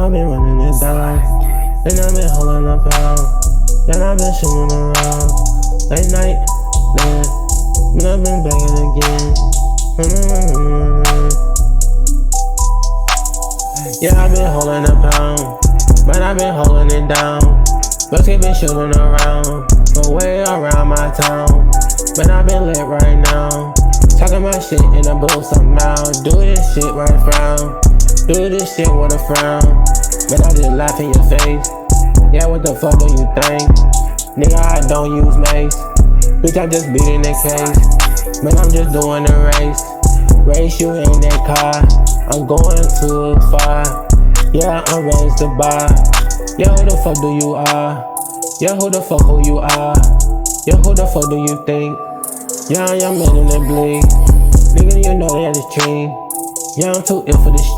I've been running it down, and I've been holding up pound. Then I've been shooting around, late night, then, but I've been back again. Yeah, I've been holding a pound, but I've been holding it down. But keep been shooting around, go way around my town. But I've been lit right now, talking my shit in the booth somehow. Do this shit right frown, do this shit with a frown. But I just laugh in your face, yeah, what the fuck do you think? Nigga, I don't use mace, bitch, I just beating the case. Man, I'm just doing a race, race you in that car. I'm going too far, yeah, I'm raised to bar. Yeah, who the fuck do you are? Yeah, who the fuck who you are? Yeah, who the fuck do you think? Yeah, I'm young man in the bleed. Nigga, you know that it's tree. Yeah, I'm too ill for this shit.